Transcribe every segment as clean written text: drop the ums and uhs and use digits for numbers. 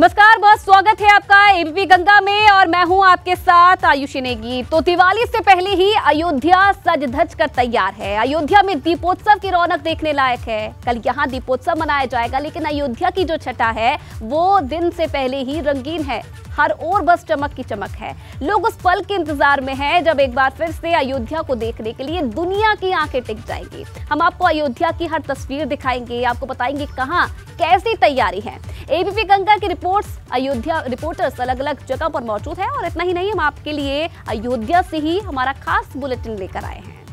नमस्कार, बहुत स्वागत है आपका एबीपी गंगा में और मैं हूं आपके साथ आयुषी नेगी। तो दिवाली से पहले ही अयोध्या सज धज कर तैयार है। अयोध्या में दीपोत्सव की रौनक देखने लायक है। कल यहां दीपोत्सव मनाया जाएगा, लेकिन अयोध्या की जो छटा है वो दिन से पहले ही रंगीन है। हर ओर बस चमक की चमक है। लोग उस पल के इंतजार में हैं जब एक बार फिर से अयोध्या को देखने के लिए दुनिया की आंखें टिक जाएंगी। हम आपको अयोध्या की हर तस्वीर दिखाएंगे, आपको बताएंगे कहां कैसी तैयारी है। एबीपी गंगा की रिपोर्टर्स अलग अलग जगह पर मौजूद है और इतना ही नहीं, हम आपके लिए अयोध्या से ही हमारा खास बुलेटिन लेकर आए हैं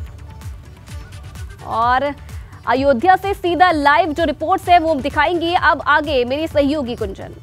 और अयोध्या से सीधा लाइव जो रिपोर्ट्स है वो हम दिखाएंगे। अब आगे मेरी सहयोगी गुंजन।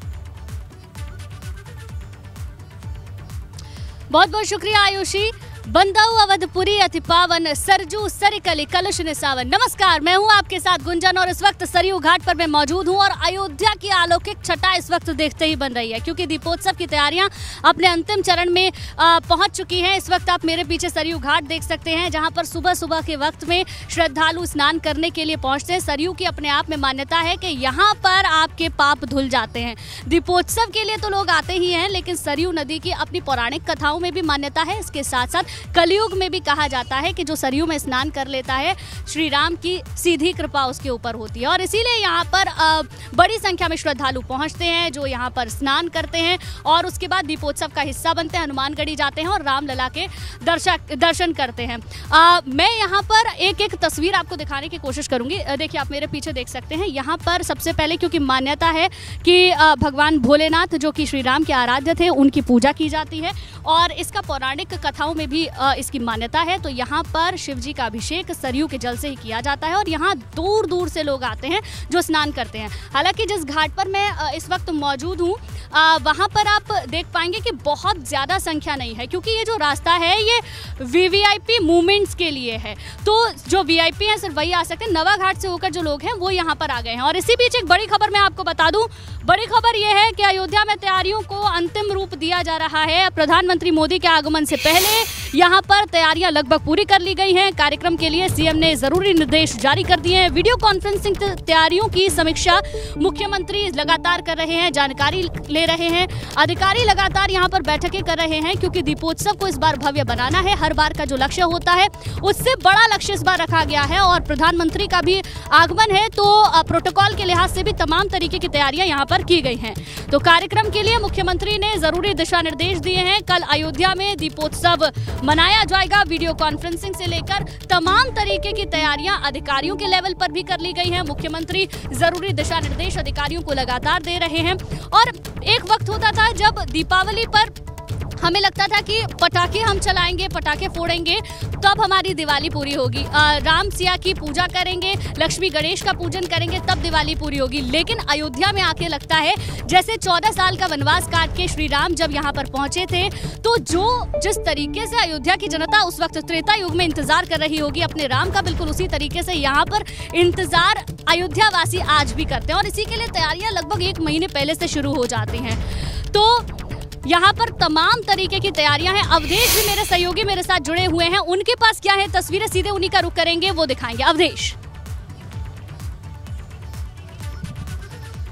बहुत बहुत शुक्रिया आयुषी। बंदाऊ अवधपुरी अति पावन सरजू सरिकली कलुष निसावन। नमस्कार, मैं हूं आपके साथ गुंजन और इस वक्त सरयू घाट पर मैं मौजूद हूं और अयोध्या की अलौकिक छटा इस वक्त देखते ही बन रही है, क्योंकि दीपोत्सव की तैयारियां अपने अंतिम चरण में पहुंच चुकी हैं। इस वक्त आप मेरे पीछे सरयू घाट देख सकते हैं, जहां पर सुबह सुबह के वक्त में श्रद्धालु स्नान करने के लिए पहुंचते हैं। सरयू की अपने आप में मान्यता है कि यहाँ पर आपके पाप धुल जाते हैं। दीपोत्सव के लिए तो लोग आते ही हैं, लेकिन सरयू नदी की अपनी पौराणिक कथाओं में भी मान्यता है। इसके साथ साथ कलयुग में भी कहा जाता है कि जो सरयू में स्नान कर लेता है, श्री राम की सीधी कृपा उसके ऊपर होती है और इसीलिए यहाँ पर बड़ी संख्या में श्रद्धालु पहुँचते हैं, जो यहाँ पर स्नान करते हैं और उसके बाद दीपोत्सव का हिस्सा बनते हैं, हनुमानगढ़ी जाते हैं और रामलला के दर्शन करते हैं। मैं यहाँ पर एक एक तस्वीर आपको दिखाने की कोशिश करूंगी। देखिए, आप मेरे पीछे देख सकते हैं। यहाँ पर सबसे पहले, क्योंकि मान्यता है कि भगवान भोलेनाथ जो कि श्री राम के आराध्य थे, उनकी पूजा की जाती है और इसका पौराणिक कथाओं में भी इसकी मान्यता है। तो यहाँ पर शिव जी का अभिषेक सरयू के जल से ही किया जाता है और यहाँ दूर दूर से लोग आते हैं जो स्नान करते हैं। हालांकि जिस घाट पर मैं इस वक्त मौजूद हूँ वहाँ पर आप देख पाएंगे कि बहुत ज़्यादा संख्या नहीं है, क्योंकि ये जो रास्ता है ये वीवीआईपी मूवमेंट्स के लिए है। तो जो वीआईपी हैं सिर्फ वही आ सकते हैं। नवा घाट से होकर जो लोग हैं वो यहाँ पर आ गए हैं। और इसी बीच एक बड़ी खबर मैं आपको बता दूँ। बड़ी खबर यह है कि अयोध्या में तैयारियों को अंतिम रूप दिया जा रहा है। प्रधानमंत्री मोदी के आगमन से पहले यहाँ पर तैयारियां लगभग पूरी कर ली गई हैं। कार्यक्रम के लिए सीएम ने जरूरी निर्देश जारी कर दिए हैं। वीडियो कॉन्फ्रेंसिंग तैयारियों की समीक्षा मुख्यमंत्री लगातार कर रहे हैं, जानकारी ले रहे हैं। अधिकारी लगातार यहाँ पर बैठकें कर रहे हैं, क्योंकि दीपोत्सव को इस बार भव्य बनाना है। हर बार का जो लक्ष्य होता है उससे बड़ा लक्ष्य इस बार रखा गया है और प्रधानमंत्री का भी आगमन है, तो प्रोटोकॉल के लिहाज से भी तमाम तरीके की तैयारियां यहाँ पर की गई हैं। तो कार्यक्रम के लिए मुख्यमंत्री ने जरूरी दिशा निर्देश दिए हैं। कल अयोध्या में दीपोत्सव मनाया जाएगा। वीडियो कॉन्फ्रेंसिंग से लेकर तमाम तरीके की तैयारियां अधिकारियों के लेवल पर भी कर ली गई हैं। मुख्यमंत्री जरूरी दिशा निर्देश अधिकारियों को लगातार दे रहे हैं। और एक वक्त होता था जब दीपावली पर हमें लगता था कि पटाखे हम चलाएंगे, पटाखे फोड़ेंगे, तब हमारी दिवाली पूरी होगी। राम सिया की पूजा करेंगे, लक्ष्मी गणेश का पूजन करेंगे, तब दिवाली पूरी होगी। लेकिन अयोध्या में आके लगता है जैसे 14 साल का वनवास काट के श्री राम जब यहाँ पर पहुंचे थे, तो जिस तरीके से अयोध्या की जनता उस वक्त त्रेता युग में इंतजार कर रही होगी अपने राम का, बिल्कुल उसी तरीके से यहाँ पर इंतजार अयोध्या वासी आज भी करते हैं और इसी के लिए तैयारियां लगभग 1 महीने पहले से शुरू हो जाती हैं। तो यहाँ पर तमाम तरीके की तैयारियां हैं। अवधेश भी मेरे सहयोगी मेरे साथ जुड़े हुए हैं, उनके पास क्या है तस्वीरें, सीधे उन्हीं का रुख करेंगे, वो दिखाएंगे। अवधेश।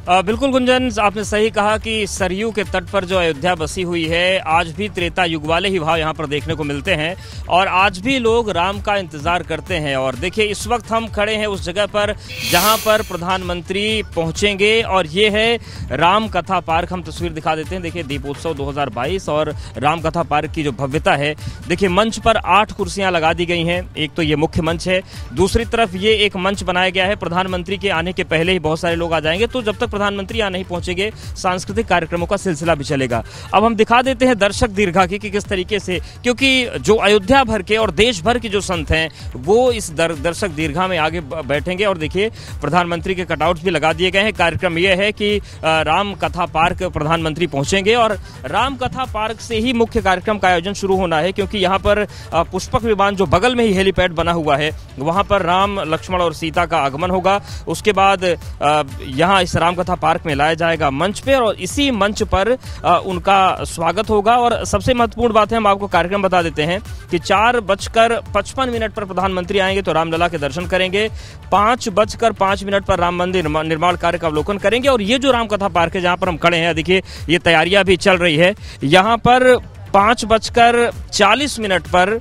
बिल्कुल गुंजन, आपने सही कहा कि सरयू के तट पर जो अयोध्या बसी हुई है, आज भी त्रेता युग वाले ही भाव यहाँ पर देखने को मिलते हैं और आज भी लोग राम का इंतजार करते हैं। और देखिए, इस वक्त हम खड़े हैं उस जगह पर जहाँ पर प्रधानमंत्री पहुँचेंगे और ये है राम कथा पार्क। हम तस्वीर दिखा देते हैं। देखिए, दीपोत्सव 2022 और राम कथा पार्क की जो भव्यता है। देखिए, मंच पर 8 कुर्सियाँ लगा दी गई हैं। एक तो ये मुख्य मंच है, दूसरी तरफ ये एक मंच बनाया गया है। प्रधानमंत्री के आने के पहले ही बहुत सारे लोग आ जाएंगे, तो जब तक प्रधानमंत्री यहाँ नहीं पहुंचेंगे सांस्कृतिक कार्यक्रमों का सिलसिला भी चलेगा। अब हम दिखा देते हैं दर्शक दीर्घा की कि किस तरीके से, क्योंकि जो अयोध्या भर के और देश भर के जो संत हैं वो इस दर्शक दीर्घा में आगे बैठेंगे। और देखिए, प्रधानमंत्री के कटआउट्स भी लगा दिए गए हैं। कार्यक्रम यह है कि राम कथा पार्क प्रधानमंत्री पहुंचेंगे और राम कथा पार्क से ही मुख्य कार्यक्रम का आयोजन शुरू होना है, क्योंकि यहाँ पर पुष्पक विमान जो बगल में ही हेलीपैड बना हुआ है, वहाँ पर राम, लक्ष्मण और सीता का आगमन होगा। उसके बाद यहाँ इस राम रामकथा पार्क में लाया जाएगा मंच पे, और इसी मंच पर उनका स्वागत होगा। और सबसे महत्वपूर्ण बात है, हम आपको कार्यक्रम बता देते हैं कि 4:55 पर प्रधानमंत्री आएंगे तो रामलला के दर्शन करेंगे, 5:05 पर राम मंदिर निर्माण कार्य का अवलोकन करेंगे। और ये जो रामकथा पार्क है जहां पर हम खड़े हैं, देखिए ये तैयारियां भी चल रही है। यहाँ पर 5:40 पर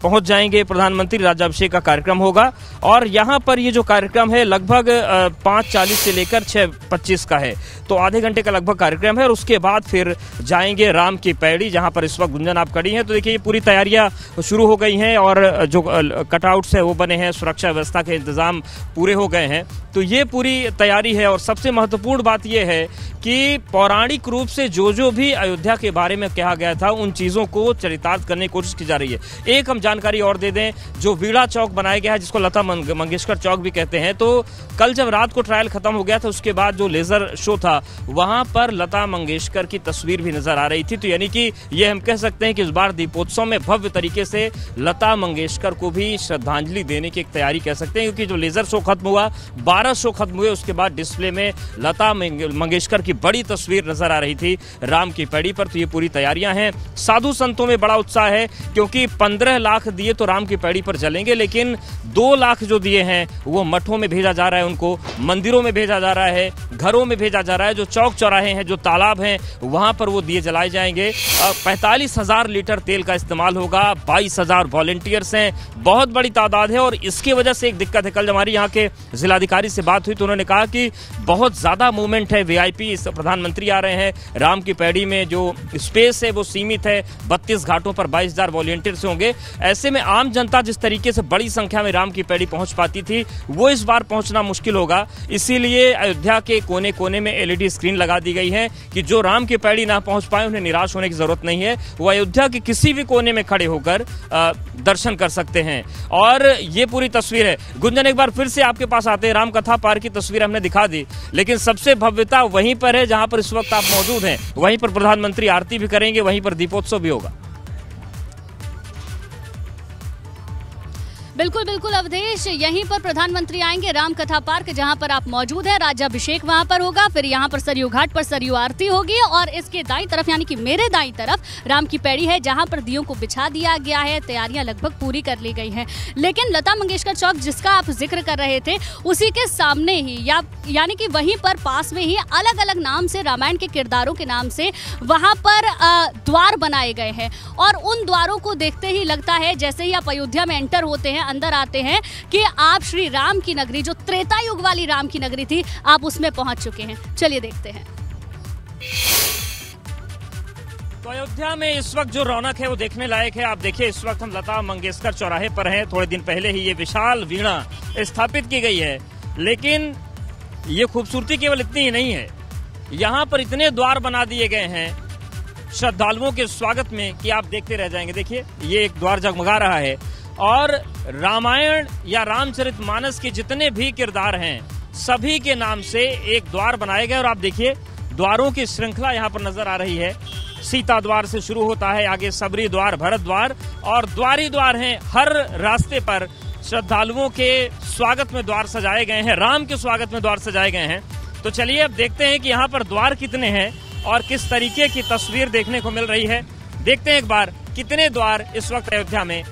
पहुंच जाएंगे प्रधानमंत्री, राज्याभिषेक का कार्यक्रम होगा। और यहाँ पर ये जो कार्यक्रम है लगभग 5:40 से लेकर 6:25 का है, तो आधे घंटे का लगभग कार्यक्रम है। और उसके बाद फिर जाएंगे राम की पैड़ी, जहाँ पर इस वक्त गुंजन आप खड़ी हैं। तो देखिए ये पूरी तैयारियां शुरू हो गई हैं और जो कटआउट्स है वो बने हैं, सुरक्षा व्यवस्था के इंतजाम पूरे हो गए हैं। तो ये पूरी तैयारी है। और सबसे महत्वपूर्ण बात यह है कि पौराणिक रूप से जो भी अयोध्या के बारे में कहा गया था उन चीज़ों को चरितार्थ करने की कोशिश की जा रही है। एक हम जानकारी और दे दें, जो वीड़ा चौक बनाया गया है जिसको लता मंगेशकर चौक भी कहते हैं, तो कल जब रात को ट्रायल खत्म हो गया था उसके बाद जो लेजर शो था वहां पर लता मंगेशकर की तस्वीर भी नजर आ रही थी। तो यानी कि ये हम कह सकते हैं कि इस बार दीपोत्सव में भव्य तरीके से लता मंगेशकर को भी श्रद्धांजलि देने की एक तैयारी कह सकते हैं, क्योंकि जो लेजर शो खत्म हुआ, 12 शो खत्म हुए, उसके बाद डिस्प्ले में लता मंगेशकर की बड़ी तस्वीर नजर आ रही थी राम की पैड़ी पर। तो ये पूरी तैयारियां हैं। साधु संतों में बड़ा उत्साह है, क्योंकि 15 लाख दिए तो राम की पैड़ी पर जलेंगे, लेकिन 2 लाख जो दिए हैं वो मठों में भेजा जा रहा है, उनको मंदिरों में भेजा जा रहा है, घरों में भेजा जा रहा है। जो चौक चौराहे हैं, जो तालाब हैं, वहां पर वो दिए जलाए जाएंगे। 45,000 लीटर तेल का इस्तेमाल होगा, 22,000 वॉलेंटियर्स हैं, बहुत बड़ी तादाद है। और इसकी वजह से एक दिक्कत है, कल हमारी यहाँ के जिलाधिकारी से बात हुई तो उन्होंने कहा कि बहुत ज्यादा मूवमेंट है, वीआईपी प्रधानमंत्री आ रहे हैं, राम की पैड़ी में जो स्पेस है वो सीमित है, 32 घाटों पर 22,000 वॉलेंटियर्स होंगे। ऐसे में आम जनता जिस तरीके से बड़ी संख्या में राम की पैड़ी पहुंच पाती थी वो इस बार पहुंचना मुश्किल होगा। इसीलिए अयोध्या के कोने कोने में एलईडी स्क्रीन लगा दी गई है कि जो राम की पैड़ी ना पहुंच पाए उन्हें निराश होने की जरूरत नहीं है, वो अयोध्या के किसी भी कोने में खड़े होकर दर्शन कर सकते हैं। और ये पूरी तस्वीर है। गुंजन, एक बार फिर से आपके पास आते हैं। राम कथा पार्क की तस्वीर हमने दिखा दी, लेकिन सबसे भव्यता वहीं पर है जहां पर इस वक्त आप मौजूद हैं। वहीं पर प्रधानमंत्री आरती भी करेंगे, वहीं पर दीपोत्सव भी होगा। बिल्कुल बिल्कुल अवधेश, यहीं पर प्रधानमंत्री आएंगे राम कथा पार्क जहां पर आप मौजूद हैं। राज्याभिषेक वहां पर होगा, फिर यहां पर सरयू घाट पर सरयू आरती होगी, और इसके दाईं तरफ यानी कि मेरे दाईं तरफ राम की पैड़ी है जहां पर दियों को बिछा दिया गया है। तैयारियां लगभग पूरी कर ली गई हैं। लेकिन लता मंगेशकर चौक जिसका आप जिक्र कर रहे थे, उसी के सामने ही यानी कि वहीं पर पास में ही अलग अलग नाम से, रामायण के किरदारों के नाम से वहां पर द्वार बनाए गए हैं। और उन द्वारों को देखते ही लगता है जैसे ही आप अयोध्या में एंटर होते हैं, अंदर आते हैं, कि आप श्री राम की नगरी, जो त्रेता युग वाली राम की नगरी थी, आप उसमें पहुंच चुके हैं। चलिए देखते हैं। तो अयोध्या में इस वक्त जो रौनक है वो देखने लायक है। आप देखिए, इस वक्त हम लता मंगेशकर चौराहे पर हैं। थोड़े दिन पहले ही ये विशाल वीणा स्थापित की गई है, लेकिन ये खूबसूरती केवल इतनी ही नहीं है। यहाँ पर इतने द्वार बना दिए गए हैं श्रद्धालुओं के स्वागत में कि आप देखते रह जाएंगे। देखिए, ये एक द्वार जगमगा रहा है, और रामायण या रामचरितमानस के जितने भी किरदार हैं सभी के नाम से एक द्वार बनाए गए। और आप देखिए, द्वारों की श्रृंखला यहाँ पर नजर आ रही है। सीता द्वार से शुरू होता है, आगे सबरी द्वार, भरत द्वार, और द्वार ही द्वार हैं। हर रास्ते पर श्रद्धालुओं के स्वागत में द्वार सजाए गए हैं, राम के स्वागत में द्वार सजाए गए हैं। तो चलिए अब देखते हैं कि यहाँ पर द्वार कितने हैं और किस तरीके की तस्वीर देखने को मिल रही है। देखते हैं एक बार कितने द्वार इस वक्त अयोध्या में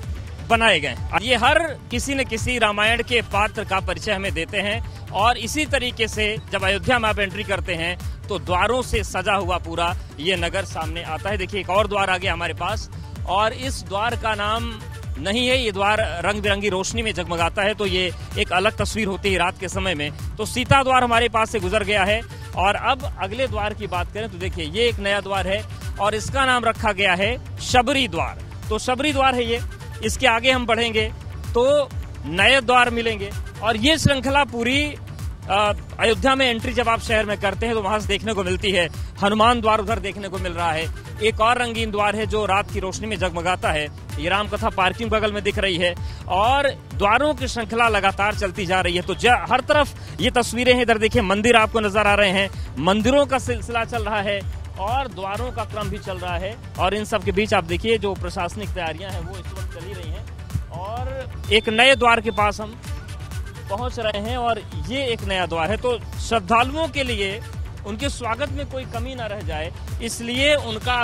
बनाए गए। ये हर किसी न किसी रामायण के पात्र का परिचय हमें देते हैं, और इसी तरीके से जब अयोध्या में आप एंट्री करते हैं तो द्वारों से सजा हुआ पूरा ये नगर सामने आता है। देखिए, एक और द्वार आ गया हमारे पास, और इस द्वार का नाम नहीं है, ये द्वार रंग बिरंगी रोशनी में जगमगाता है, तो ये एक अलग तस्वीर होती है रात के समय में। तो सीता द्वार हमारे पास से गुजर गया है, और अब अगले द्वार की बात करें तो देखिए, ये एक नया द्वार है और इसका नाम रखा गया है शबरी द्वार। तो शबरी द्वार है ये। इसके आगे हम बढ़ेंगे तो नए द्वार मिलेंगे, और ये श्रृंखला पूरी अयोध्या में एंट्री जब आप शहर में करते हैं तो वहां से देखने को मिलती है। हनुमान द्वार उधर देखने को मिल रहा है। एक और रंगीन द्वार है जो रात की रोशनी में जगमगाता है। ये राम कथा पार्किंग बगल में दिख रही है, और द्वारों की श्रृंखला लगातार चलती जा रही है। तो हर तरफ ये तस्वीरें हैं। इधर देखिए, मंदिर आपको नजर आ रहे हैं, मंदिरों का सिलसिला चल रहा है, और द्वारों का क्रम भी चल रहा है। और इन सब के बीच आप देखिए, जो प्रशासनिक तैयारियां हैं वो इस वक्त चली रही हैं। और एक नए द्वार के पास हम पहुंच रहे हैं और ये एक नया द्वार है, तो श्रद्धालुओं के लिए उनके स्वागत में कोई कमी न रह जाए, इसलिए उनका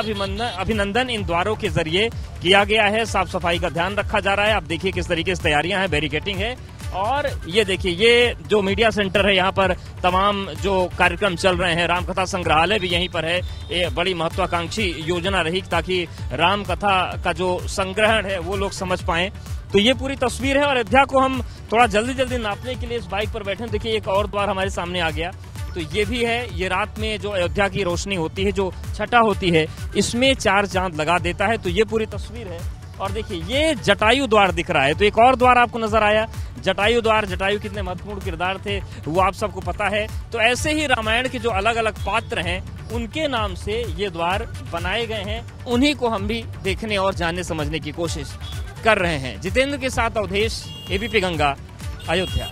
अभिनंदन इन द्वारों के जरिए किया गया है। साफ सफाई का ध्यान रखा जा रहा है। आप देखिए किस तरीके से तैयारियां हैं, बैरिकेटिंग है। और ये देखिए, ये जो मीडिया सेंटर है, यहाँ पर तमाम जो कार्यक्रम चल रहे हैं, रामकथा संग्रहालय भी यहीं पर है। ये बड़ी महत्वाकांक्षी योजना रही ताकि रामकथा का जो संग्रहण है वो लोग समझ पाएं। तो ये पूरी तस्वीर है और अयोध्या को हम थोड़ा जल्दी नापने के लिए इस बाइक पर बैठे। देखिए एक और द्वार हमारे सामने आ गया, तो ये भी है। ये रात में जो अयोध्या की रोशनी होती है, जो छटा होती है, इसमें 4 चांद लगा देता है। तो ये पूरी तस्वीर है। और देखिए ये जटायु द्वार दिख रहा है, तो एक और द्वार आपको नजर आया, जटायु द्वार। जटायु कितने महत्वपूर्ण किरदार थे वो आप सबको पता है। तो ऐसे ही रामायण के जो अलग अलग पात्र हैं उनके नाम से ये द्वार बनाए गए हैं। उन्हीं को हम भी देखने और जानने समझने की कोशिश कर रहे हैं। जितेंद्र के साथ अवधेश, एबीपी गंगा, अयोध्या।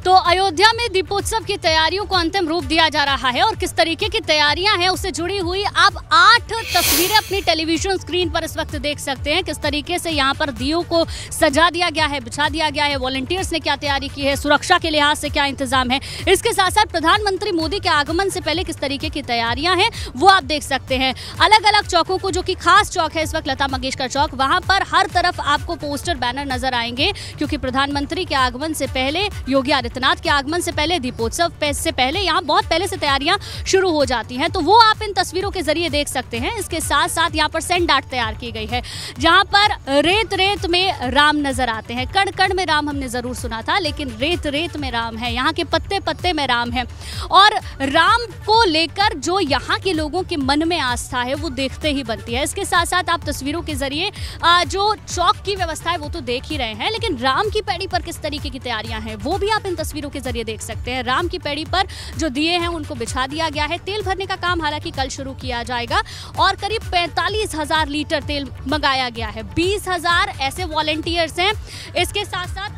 तो अयोध्या में दीपोत्सव की तैयारियों को अंतिम रूप दिया जा रहा है और किस तरीके की तैयारियां हैं उससे जुड़ी हुई आप 8 तस्वीरें अपनी टेलीविजन स्क्रीन पर इस वक्त देख सकते हैं। किस तरीके से यहां पर दियों को सजा दिया गया है, बिछा दिया गया है, वॉलंटियर्स ने क्या तैयारी की है, सुरक्षा के लिहाज से क्या इंतजाम है। इसके साथ साथ प्रधानमंत्री मोदी के आगमन से पहले किस तरीके की तैयारियां हैं वो आप देख सकते हैं। अलग अलग चौकों को, जो कि खास चौक है इस वक्त लता मंगेशकर चौक, वहां पर हर तरफ आपको पोस्टर बैनर नजर आएंगे, क्योंकि प्रधानमंत्री के आगमन से पहले, योगी आदित्यनाथ के आगमन से पहले, दीपोत्सव से पहले यहाँ बहुत पहले से तैयारियां शुरू हो जाती हैं। तो वो आप इन तस्वीरों के जरिए देख सकते हैं। इसके साथ साथ यहाँ पर सैंड आर्ट तैयार की गई है, जहाँ पर रेत में राम नजर आते हैं। कण कण में राम हमने जरूर सुना था, लेकिन रेत में राम है, यहाँ के पत्ते पत्ते में राम है। और राम को लेकर जो यहाँ के लोगों के मन में आस्था है वो देखते ही बनती है। इसके साथ साथ आप तस्वीरों के जरिए जो चौक की व्यवस्था है वो तो देख ही रहे हैं, लेकिन राम की पैड़ी पर किस तरीके की तैयारियां हैं वो भी आप इन तस्वीरों के जरिए देख सकते हैं। राम की पैड़ी पर जो दिए हैं उनको बिछा दिया गया है। तेल भरने का काम हालांकि कल शुरू किया जाएगा और करीब 45,000 लीटर तेल मंगाया गया है। 20,000 ऐसे वॉलंटियर्स हैं। इसके साथ साथ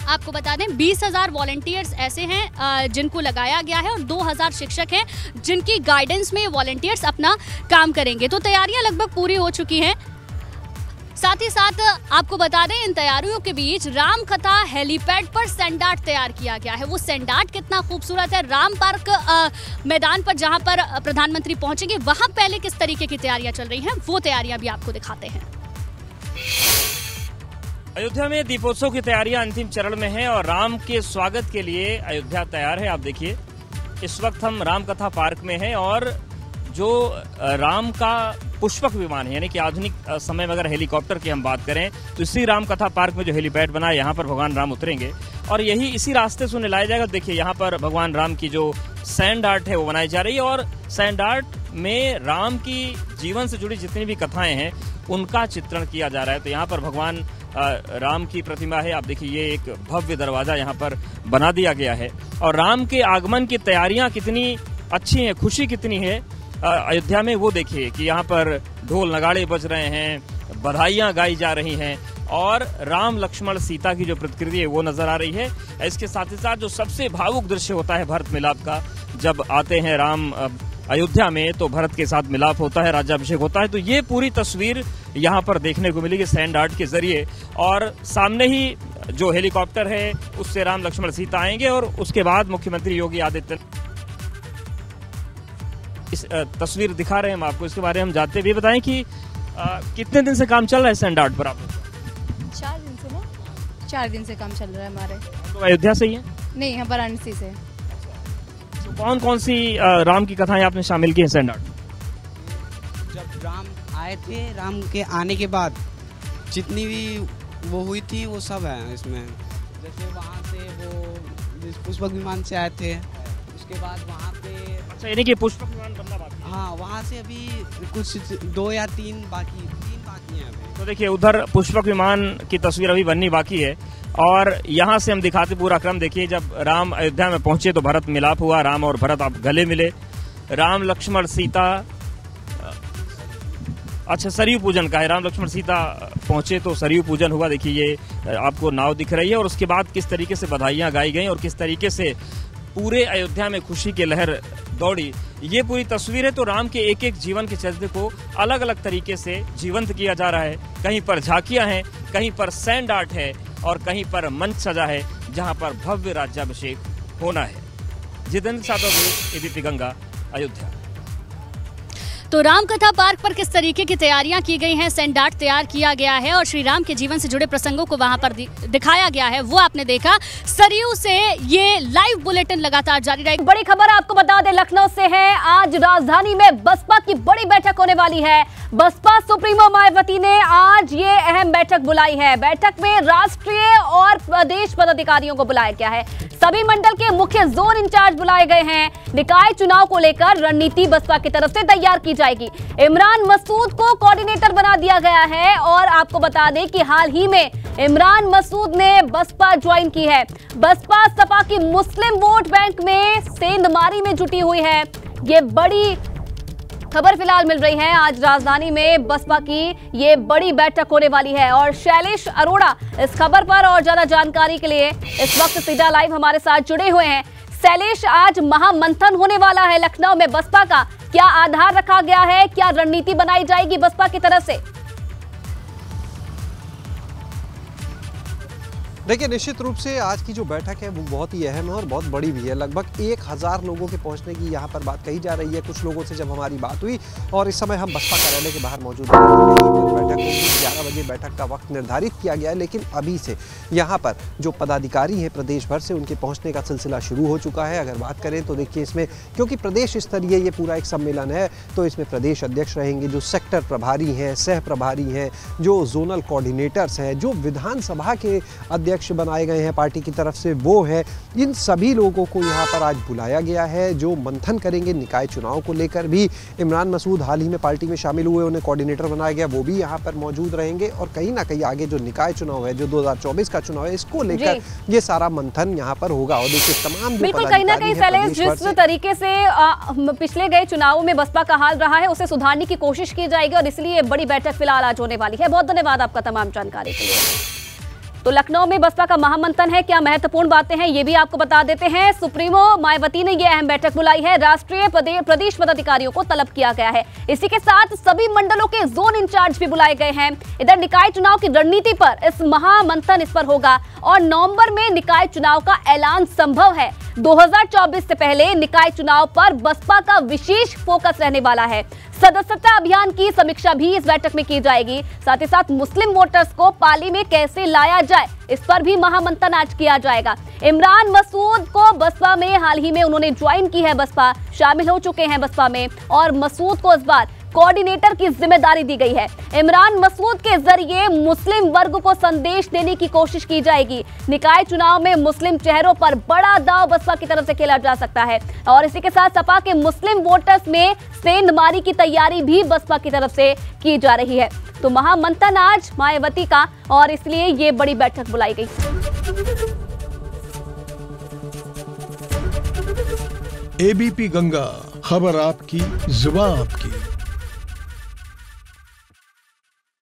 आपको बता दें 20,000 वॉलंटियर्स ऐसे हैं जिनको लगाया गया है और 2,000 शिक्षक हैं जिनकी गाइडेंस में वॉलंटियर्स अपना काम करेंगे। तो तैयारियां लगभग पूरी हो चुकी हैं। साथ ही साथ आपको बता दें इन तैयारियों के बीच रामकथा हेलीपैड पर सैंड आर्ट तैयार किया गया है। वो सैंड आर्ट कितना खूबसूरत है। राम पार्क मैदान पर जहां पर प्रधानमंत्री पहुंचेंगे वहां पहले किस तरीके की तैयारियां चल रही हैं वो तैयारियां भी आपको दिखाते हैं। अयोध्या में दीपोत्सव की तैयारियां अंतिम चरण में हैं और राम के स्वागत के लिए अयोध्या तैयार है। आप देखिए इस वक्त हम रामकथा पार्क में हैं और जो राम का पुष्पक विमान है, यानी कि आधुनिक समय में अगर हेलीकॉप्टर की हम बात करें तो इसी रामकथा पार्क में जो हेलीपैड बना है यहाँ पर भगवान राम उतरेंगे और यही इसी रास्ते से उन्हें लाया जाएगा। देखिए यहाँ पर भगवान राम की जो सैंड आर्ट है वो बनाई जा रही है और सैंड आर्ट में राम की जीवन से जुड़ी जितनी भी कथाएं हैं उनका चित्रण किया जा रहा है। तो यहाँ पर भगवान राम की प्रतिमा है। आप देखिए ये एक भव्य दरवाजा यहाँ पर बना दिया गया है और राम के आगमन की तैयारियां कितनी अच्छी हैं, खुशी कितनी है अयोध्या में वो देखिए कि यहाँ पर ढोल नगाड़े बज रहे हैं, बधाइयाँ गाई जा रही हैं और राम लक्ष्मण सीता की जो प्रतिकृति है वो नजर आ रही है। इसके साथ ही साथ जो सबसे भावुक दृश्य होता है भरत मिलाप का, जब आते हैं राम अयोध्या में तो भरत के साथ मिलाप होता है, राज्याभिषेक होता है। तो ये पूरी तस्वीर यहाँ पर देखने को मिलेगी सैंड आर्ट के जरिए और सामने ही जो हेलीकॉप्टर है उससे राम लक्ष्मण सीता आएंगे और उसके बाद मुख्यमंत्री योगी आदित्यनाथ इस तस्वीर दिखा रहे हैं हम आपको। इसके बारे में हम जानते भी बताएं कि कितने दिन से काम चल रहा है सैंड आर्ट पर आप? 4 दिन से ना, 4 दिन से काम चल रहा है हमारे। तो अयोध्या से ही है? नहीं, यहाँ वाराणसी से। तो कौन कौन सी राम की कथाएं आपने शामिल की हैं सैंड आर्ट? जब राम आए थे, राम के आने के बाद जितनी भी वो हुई थी वो सब है इसमें। जैसे वहाँ से वो पुष्पक विमान से आए थे, उसके बाद वहाँ पे यानी कि पुष्पक विमान बनना बाकी है। हाँ, वहाँ से अभी कुछ 2 या 3 बाकी हैं अभी। तो देखिए उधर पुष्पक विमान की तस्वीर अभी बननी बाकी है और यहाँ से हम दिखाते पूरा क्रम। देखिए जब राम अयोध्या में पहुंचे तो भरत मिलाप हुआ, राम और भरत आप गले मिले, राम लक्ष्मण सीता, अच्छा सरयू पूजन का है, राम लक्ष्मण सीता पहुंचे तो सरयू पूजन हुआ। देखिए ये आपको नाव दिख रही है और उसके बाद किस तरीके से बधाइयां गाई गई और किस तरीके से पूरे अयोध्या में खुशी की लहर दौड़ी, ये पूरी तस्वीर है। तो राम के एक एक जीवन के चरित्र को अलग अलग तरीके से जीवंत किया जा रहा है। कहीं पर झांकियां हैं, कहीं पर सैंड आर्ट है और कहीं पर मंच सजा है जहां पर भव्य राज्याभिषेक होना है। जितेंद्र साधव, एबीपी गंगा, अयोध्या। तो रामकथा पार्क पर किस तरीके की तैयारियां की गई हैं, सैंड आर्ट तैयार किया गया है और श्री राम के जीवन से जुड़े प्रसंगों को वहां पर दिखाया गया है, वो आपने देखा। सरयू से ये लाइव बुलेटिन लगातार जारी रहेगी। बड़ी खबर आपको बता दें, लखनऊ से है। आज राजधानी में बसपा की बड़ी बैठक होने वाली है। बसपा सुप्रीमो मायावती ने आज ये अहम बैठक बुलाई है। बैठक में राष्ट्रीय और प्रदेश पदाधिकारियों को बुलाया गया है। सभी मंडल के मुख्य जोन इंचार्ज बुलाए गए हैं। निकाय चुनाव को लेकर रणनीति बसपा की तरफ से तैयार की जाएगी। इमरान मसूद को कोऑर्डिनेटर बना दिया गया है और आपको बता दें कि हाल ही में इमरान मसूद ने बसपा ज्वाइन की है। बसपा सपा की मुस्लिम वोट बैंक में सेंधमारी में जुटी हुई है। ये बड़ी खबर फिलहाल मिल रही है। आज राजधानी में बसपा की ये बड़ी बैठक होने वाली है और शैलेश अरोड़ा इस खबर पर और ज्यादा जानकारी के लिए इस वक्त सीधा लाइव हमारे साथ जुड़े हुए हैं। शैलेश, आज महामंथन होने वाला है लखनऊ में बसपा का, क्या आधार रखा गया है, क्या रणनीति बनाई जाएगी बसपा की तरफ से? देखिए, निश्चित रूप से आज की जो बैठक है वो बहुत ही अहम है और बहुत बड़ी भी है। लगभग 1000 लोगों के पहुंचने की यहाँ पर बात कही जा रही है। कुछ लोगों से जब हमारी बात हुई और इस समय हम बसपा कार्यालय के बाहर मौजूद हैं, बैठक होगी 11 बजे बैठक का वक्त निर्धारित किया गया है, लेकिन अभी से यहाँ पर जो पदाधिकारी हैं प्रदेश भर से, उनके पहुँचने का सिलसिला शुरू हो चुका है। अगर बात करें तो देखिए, इसमें क्योंकि प्रदेश स्तरीय ये पूरा एक सम्मेलन है, तो इसमें प्रदेश अध्यक्ष रहेंगे, जो सेक्टर प्रभारी हैं, सह प्रभारी हैं, जो जोनल कोऑर्डिनेटर्स हैं, जो विधानसभा के अध्यक्ष बनाए गए हैं पार्टी की तरफ से, वो है। इन सभी लोगों को यहाँ पर आज बुलाया गया है, जो मंथन करेंगे निकाय चुनाव को लेकर भी। इमरान मसूद हाल ही में पार्टी में शामिल हुए, उन्हें कोऑर्डिनेटर बनाया गया, वो भी यहाँ पर मौजूद रहेंगे और कहीं ना कहीं आगे जो निकाय चुनाव है, जो 2024 का चुनाव है, इसको लेकर ये सारा मंथन यहाँ पर होगा। और देखिए, तमाम बिल्कुल कहीं ना कहीं शैलेश, जिस तरीके से पिछले गए चुनावों में बसपा का हाल रहा है, उसे सुधारने की कोशिश की जाएगी और इसलिए बड़ी बैठक फिलहाल आज होने वाली है। बहुत धन्यवाद आपका तमाम जानकारी के लिए। तो लखनऊ में बसपा का महामंथन है, क्या महत्वपूर्ण बातें हैं ये भी आपको बता देते हैं। सुप्रीमो मायावती ने यह अहम बैठक बुलाई है। राष्ट्रीय प्रदेश पदाधिकारियों को तलब किया गया है। इसी के साथ सभी मंडलों के जोन इंचार्ज भी बुलाए गए हैं। इधर निकाय चुनाव की रणनीति पर इस महामंथन इस पर होगा और नवंबर में निकाय चुनाव का ऐलान संभव है। 2024 से पहले निकाय चुनाव पर बसपा का विशेष फोकस रहने वाला है। सदस्यता अभियान की समीक्षा भी इस बैठक में की जाएगी। साथ ही साथ मुस्लिम वोटर्स को पाली में कैसे लाया जाए, इस पर भी महामंथन आज किया जाएगा। इमरान मसूद को बसपा में हाल ही में उन्होंने ज्वाइन की है, बसपा शामिल हो चुके हैं बसपा में और मसूद को इस बार कोऑर्डिनेटर की जिम्मेदारी दी गई है। इमरान मसूद के जरिए मुस्लिम वर्ग को संदेश देने की कोशिश की जाएगी। निकाय चुनाव में मुस्लिम चेहरों पर बड़ा दांव बसपा की तरफ से खेला जा सकता है और इसी के साथ सपा के मुस्लिम वोटर्स में सेंधमारी की तैयारी भी बसपा की तरफ से की जा रही है। तो महामंथन आज मायावती का और इसलिए ये बड़ी बैठक बुलाई गई। एबीपी गंगा, खबर आपकी, जुबान आपकी।